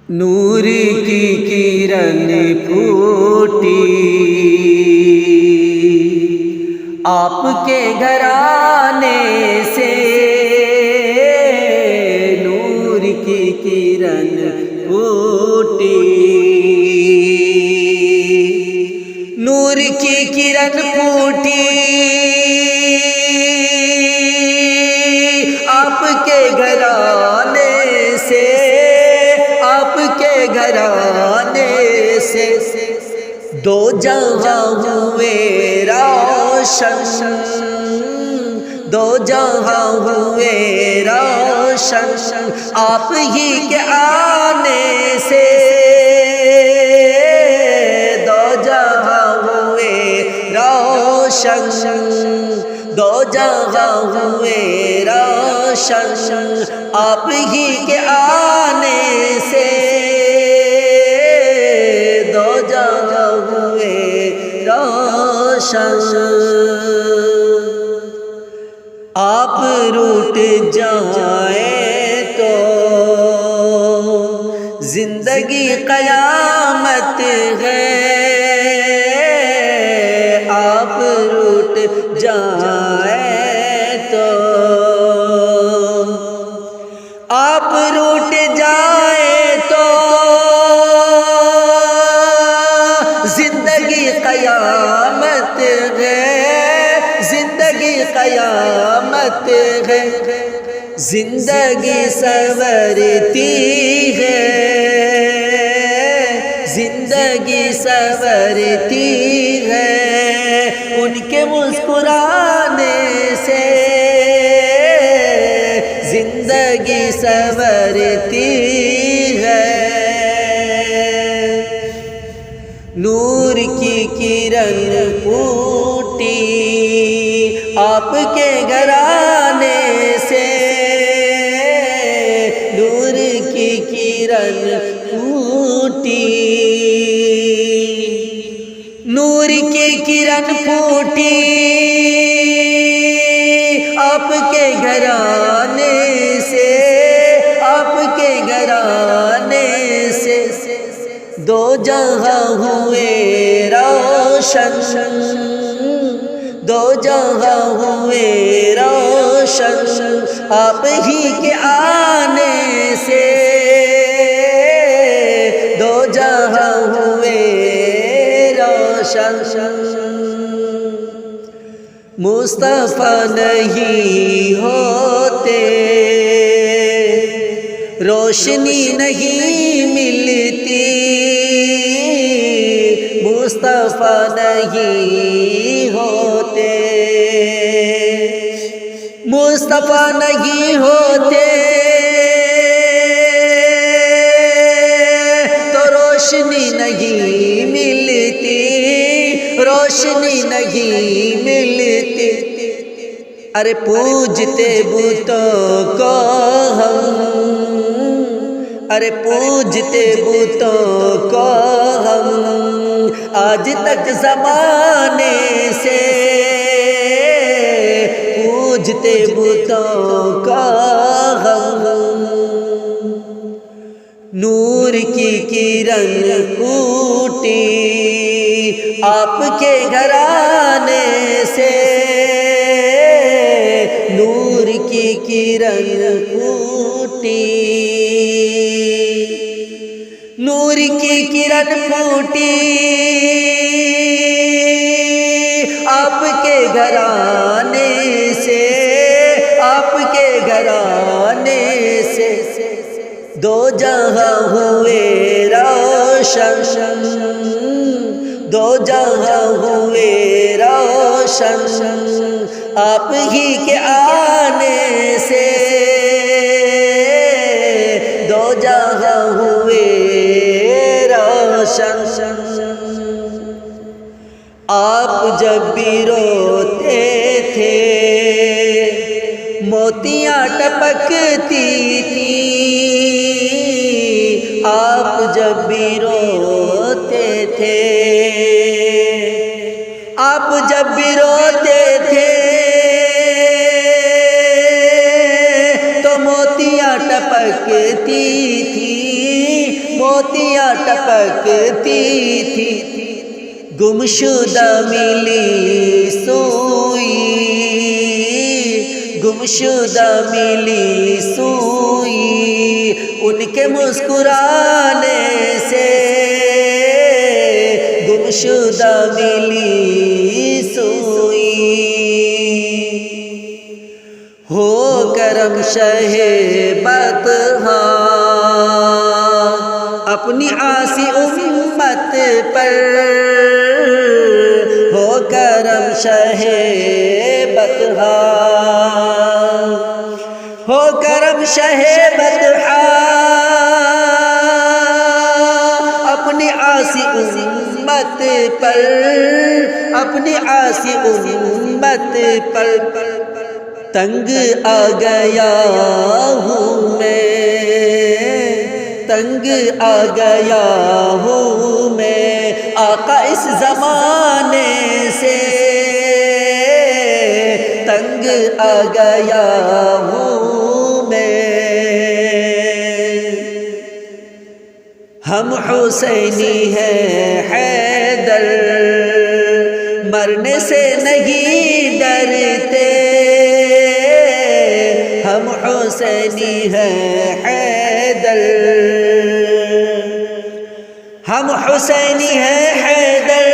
نور کی کرن پھوٹی آپ کے گھرانے سے، نور کی کرن پھوٹی، نور کی کرن پھوٹی آپ کے گھرانے سے، آپ کے گھرانے سے دو جہاں ہوئے روشن، دو جہاں ہوئے روشن آپ ہی کے آنے سے، دو جہاں ہوئے روشن، دو جہاں ہوئے روشن آپ ہی کے آنے سے، دو جہاں ہوئے روشن۔ آپ روٹ جائیں تو زندگی قیامت ہے، آپ روٹ جائیں تو، آپ روٹ جائیں تو زندگی قیامت ہے، زندگی قیامت ہے، زندگی سنورتی ہے، زندگی سنورتی ہے ان کے مسکرانے سے، زندگی سنورتی ہے۔ نور کی کرن پھوٹی آپ کے گھرانے سے، نور کی کرن پھوٹی، نور کی کرن پھوٹی آپ کے گھرانے سے، آپ کے گھرانے سے دو جہاں ہوئے روشن، دو جہاں ہوئے روشن آپ ہی کے آنے سے، دو جہاں ہوئے روشن۔ مصطفیٰ نہیں ہوتے روشنی نہیں ملتی، مصطفیٰ نہیں ہوتے، مصطفیٰ نہیں ہوتے تو روشنی نہیں ملتی، روشنی نہیں ملتی۔ ارے پوجتے بتوں کو ہم، ارے پوجتے بتوں کو ہم آج تک زمانے سے، پوجتے بتوں کو ہم، نور کی کرن پھوٹی آپ کے گھرانے سے، نور کی کرن پھوٹی، نور کی کرن پھوٹی آپ کے گھرانے سے، آپ کے گھرانے سے دو جہاں ہوئے روشن، دو جہاں ہوئے روشن آپ ہی کے آنے سے، دو جہاں ہوئے روشن۔ آپ جب بھی روتے تھے موتیاں ٹپکتی تھیں، آپ جب بھی روتے تھے، آپ جب بھی روتے تھے تو موتیاں ٹپکتی تھی، موتیاں ٹپکتی تھی، گمشدہ ملی سوئی، گمشدہ ملی سوئی، ان کے مسکرانے سے گمشدہ ملی سوئی۔ ہو کرم شہ بطحا اپنی عاصی امت پر، ہو کرم شہ بطحا، ہو کرم شہ بطحا اپنی عاصی امت پر، اپنی عاصی امت پر، تنگ آ گیا ہوں میں، تنگ آ گیا ہوں میں، آقا اس زمانے سے تنگ آ گیا ہوں میں۔ ہم حسینی ہیں حیدر، مرنے سے نہیں ڈرتے، ہم حسینی ہیں حیدر، ہم حسینی ہیں حیدر،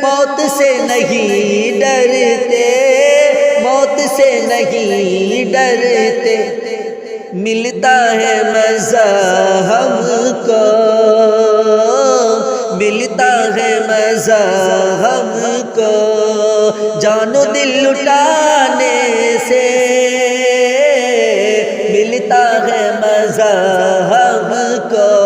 موت سے نہیں ڈرتے، موت سے نہیں ڈرتے، ملتا ہے مزہ ہم کو، ملتا ہے مزہ ہم کو، جان و دل لٹانے سے ملتا ہے مزہ ہم کو۔